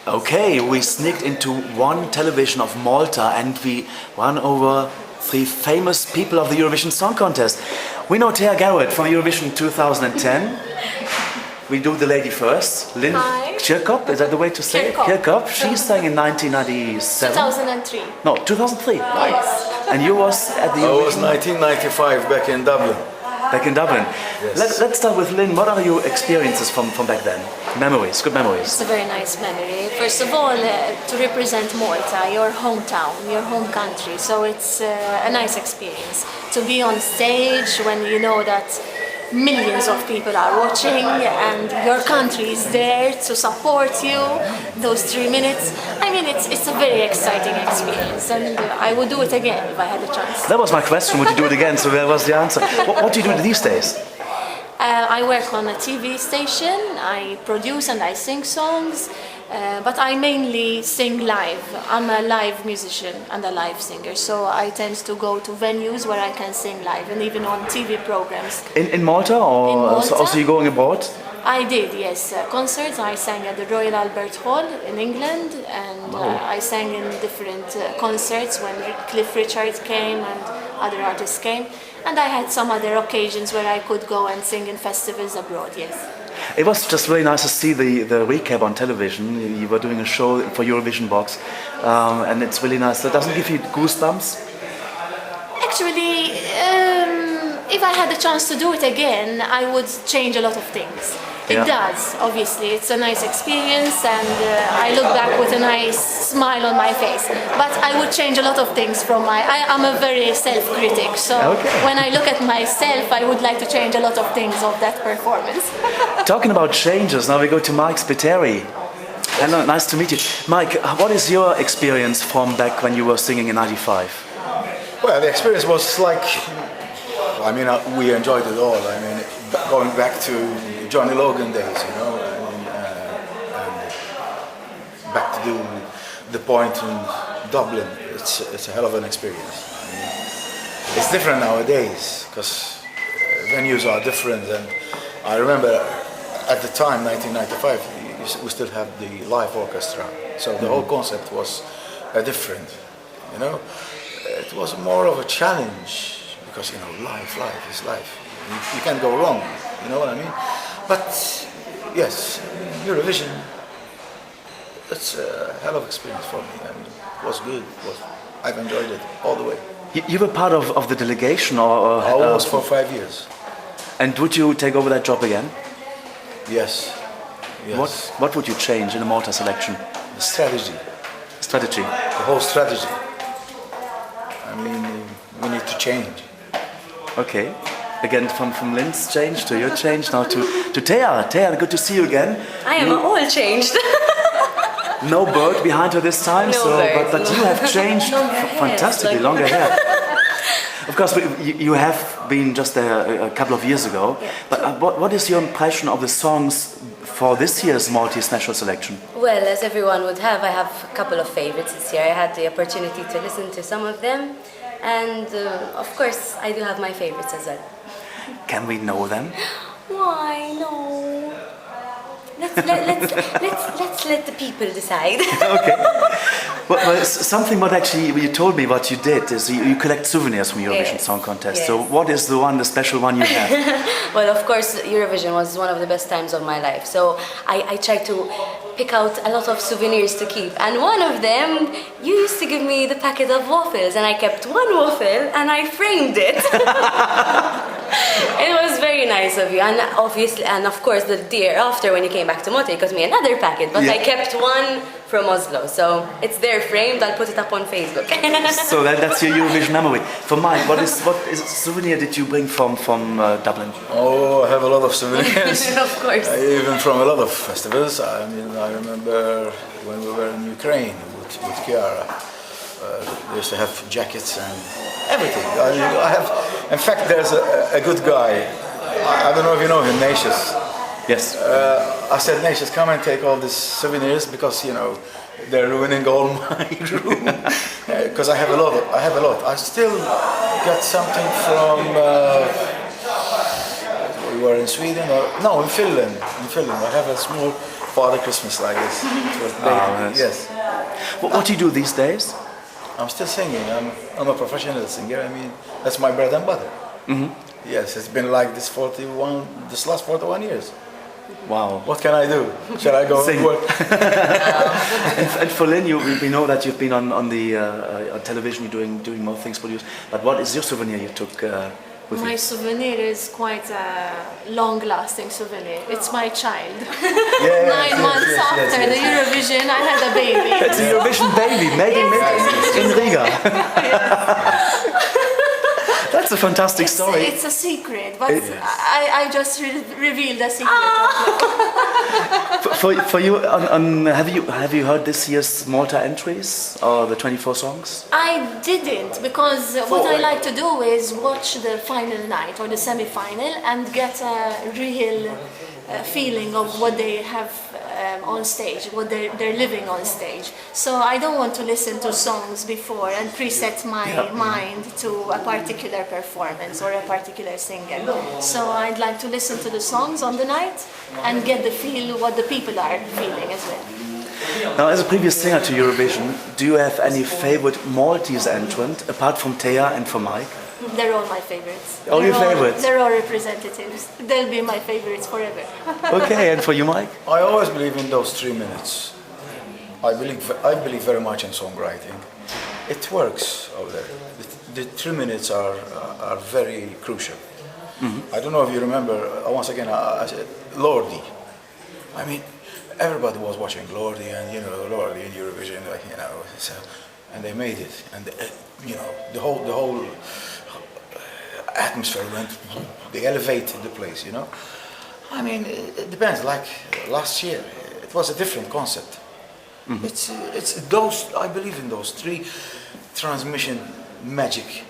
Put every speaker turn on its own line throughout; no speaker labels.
Okay, we sneaked into one television of Malta and we ran over three famous people of the Eurovision Song Contest. We know Thea Garrett from Eurovision 2010. We do the lady first. Lynn Chircop, is that the way to say it? Chircop. She sang in 1997.
2003.
No, 2003.
Yes.
And you was at the
I was 1995 back in Dublin.
Back in Dublin.
Yes.
Let's start with Lynn. What are your experiences from back then? Memories, good memories.
It's a very nice memory. First of all, to represent Malta, your hometown, your home country. So it's a nice experience to be on stage when you know that millions of people are watching and your country is there to support you those 3 minutes. I mean, it's a very exciting experience and I would do it again if I had a chance.
That was my question, would you do it again? So that was the answer. What do you do these days?
I work on a TV station, I produce and I sing songs, but I mainly sing live. I'm a live musician and a live singer, so I tend to go to venues where I can sing live and even on TV programs.
In Malta or
In Malta?
also you're going abroad?
I did, yes. Concerts, I sang at the Royal Albert Hall in England and I sang in different concerts when Cliff Richard came and other artists came. And I had some other occasions where I could go and sing in festivals abroad, yes.
It was just really nice to see the recap on television. You were doing a show for Eurovision Box and it's really nice. That doesn't give you goosebumps?
Actually, if I had the chance to do it again, I would change a lot of things. It does, obviously. It's a nice experience and I look back with a nice smile on my face. But I would change a lot of things I'm a very self-critic, so when I look at myself, I would like to change a lot of things of that performance.
Talking about changes, now we go to Mike Spiteri. Hello, nice to meet you. Mike, what is your experience from back when you were singing in '95?
Well, the experience was like, I mean, we enjoyed it all. I mean, going back to Johnny Logan days, you know, and back to do the point in Dublin. It's a hell of an experience. I mean, it's different nowadays because venues are different. And I remember at the time, 1995, we still have the live orchestra. So the whole concept was different, you know. It was more of a challenge because, you know, life is life. You can't go wrong, you know what I mean? But yes, Eurovision, it's a hell of an experience for me. I mean, it was good. I've enjoyed it all the way.
You were part of the delegation or
I was for 5 years.
And would you take over that job again?
Yes.
What would you change in the Malta selection?
The strategy.
Strategy?
The whole strategy. I mean, we need to change.
Okay. Again, from Lynn's change to your change, now to Thea. Thea, good to see you again.
I am all changed.
No bird behind her this time, but you have changed fantastically, longer hair. Of course, you have been just a couple of years ago, but what is your impression of the songs for this year's Maltese national selection?
Well, as everyone would have, I have a couple of favorites this year. I had the opportunity to listen to some of them, and of course, I do have my favorites as well.
Can we know them?
Why no? Let's let the people decide.
Okay. Well, something what actually you told me what you did is you collect souvenirs from Eurovision Song Contest.
Yes.
So what is the special one you have?
Well, of course, Eurovision was one of the best times of my life. So I tried to pick out a lot of souvenirs to keep. And one of them, you used to give me the packet of waffles, and I kept one waffle and I framed it. It was very nice of you, and obviously, and of course, the year after when you came back to Malta, you got me another packet, but I kept one from Oslo, so it's there framed. I'll put it up on Facebook.
So that's your Eurovision memory. For Mike, what is souvenir did you bring from Dublin?
Oh, I have a lot of souvenirs.
Of course.
Even from a lot of festivals. I mean, I remember when we were in Ukraine with Chiara. They used to have jackets and everything. I have, in fact, there's a good guy. I don't know if you know him, Nacious.
Yes.
I said, Nacious, come and take all these souvenirs because, you know, they're ruining all my room. Because I have a lot. I still got something from. We were in Sweden, in Finland. I have a small Father Christmas like this. It was
yes.
yes.
What do you do these days?
I'm still singing. I'm a professional singer. I mean, that's my bread and butter. Yes, it's been like this last 41 years.
Wow.
What can I do? Shall I go
Sing.
work?
And for Lynn, we know that you've been on the on television. You're doing more things produced. But what is your souvenir you took with
My
you?
souvenir is quite a long-lasting souvenir. It's my child.
Yes,
9 months after the Eurovision, I had a baby.
It's a Eurovision baby made in Riga. That's a fantastic story.
It's a secret, but I just revealed a secret.
For you, have you heard this year's Malta entries or the 24 songs?
I didn't, because what I like to do is watch the final night or the semi-final and get a real feeling of what they have on stage, what they're living on stage. So I don't want to listen to songs before and preset my mind to a particular performance or a particular singer. So I'd like to listen to the songs on the night and get the feel what the people are feeling as well.
Now, as a previous singer to Eurovision, do you have any favorite Maltese entrant apart from Thea and from Mike?
They're all my favorites.
All your favorites?
They're all representatives. They'll be my favorites forever.
Okay, and for you, Mike?
I always believe in those 3 minutes. I believe very much in songwriting. It works over there. The 3 minutes are very crucial. I don't know if you remember. Once again, I said Lordi. I mean, everybody was watching Lordi, and Lordi in Eurovision, so, and they made it, and the whole atmosphere went. They elevated the place, I mean, it depends. Like last year, it was a different concept. It's those. I believe in those 3 transmission magic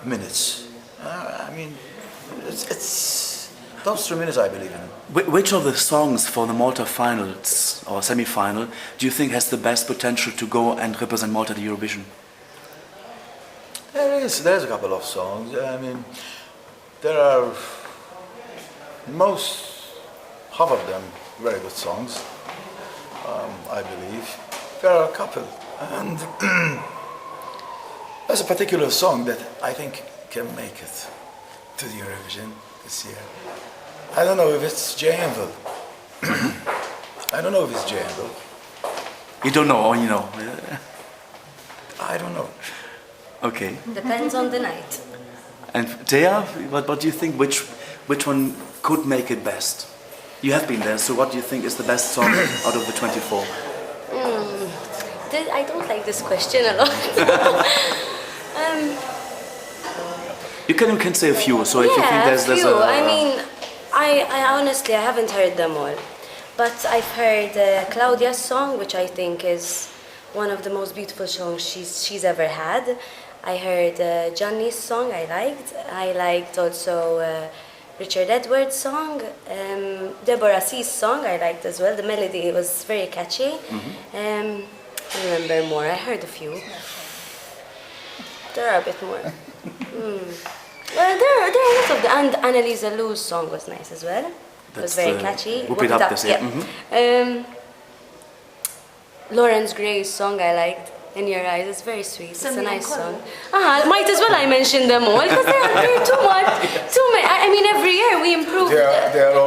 minutes. I mean, it's those 3 minutes I believe in.
Which of the songs for the Malta finals or semi-final do you think has the best potential to go and represent Malta at the Eurovision?
There's a couple of songs. I mean, there are half of them very good songs. I believe there are a couple, and there's a particular song that I think can make it to the Eurovision this year. I don't know if it's J-Envil. I don't know if it's J-Envil.
You don't know, or you know?
I don't know.
Okay.
Depends on the night.
And Thea, what do you think? Which one could make it best? You have been there, so what do you think is the best song out of the 24?
I don't like this question a lot.
You can say a few. So if you think there's a.
I mean, I honestly I haven't heard them all, but I've heard Claudia's song, which I think is one of the most beautiful songs she's ever had. I heard Johnny's song. I liked also Richard Edwards' song. Deborah C's song I liked as well. The melody was very catchy. I remember more. I heard a few. There are a bit more. Well, there are a lot of them. And Annalisa Lou's song was nice as well. It was very catchy.
Whoop It Up this year.
Lawrence Gray's song I liked. In Your Eyes, it's very sweet. It's a nice song. Might as well I mention them all because they're too much. Too many. I mean, every year we improve.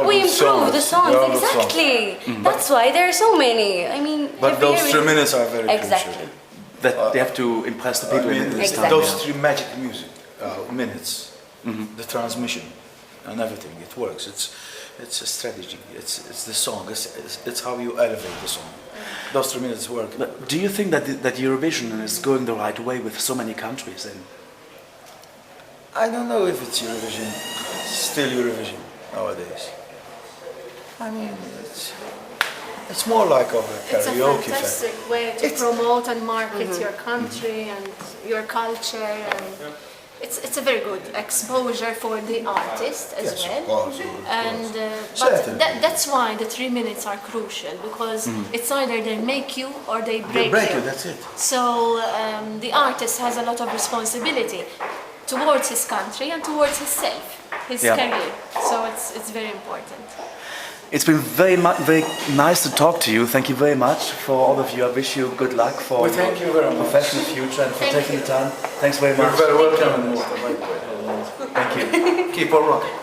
We improve the songs exactly. That's why there are so many. I mean,
but those 3 minutes are very
exactly.
crucial.
That they have to impress the people in this time.
Those 3 magic minutes, the transmission and everything, it works. It's a strategy. It's the song. It's how you elevate the song. Those 3 minutes work.
But do you think that Eurovision is going the right way with so many countries in?
I don't know if it's Eurovision. It's still Eurovision nowadays. I mean, it's more like a karaoke
It's a fantastic way to promote and market your country and your culture, and it's a very good exposure for the artist as well.
Of course.
And but that's why the 3 minutes are crucial, because it's either they make you or they break you.
That's it.
So the artist has a lot of responsibility towards his country and towards himself, his career. So it's very important.
It's been very nice to talk to you. Thank you very much for all of you. I wish you good luck for
Well, thank you very
your
much.
professional future and for taking the time. Thanks very
You're
much.
very welcome in Malta, by the way.
Thank you.
Keep on rocking.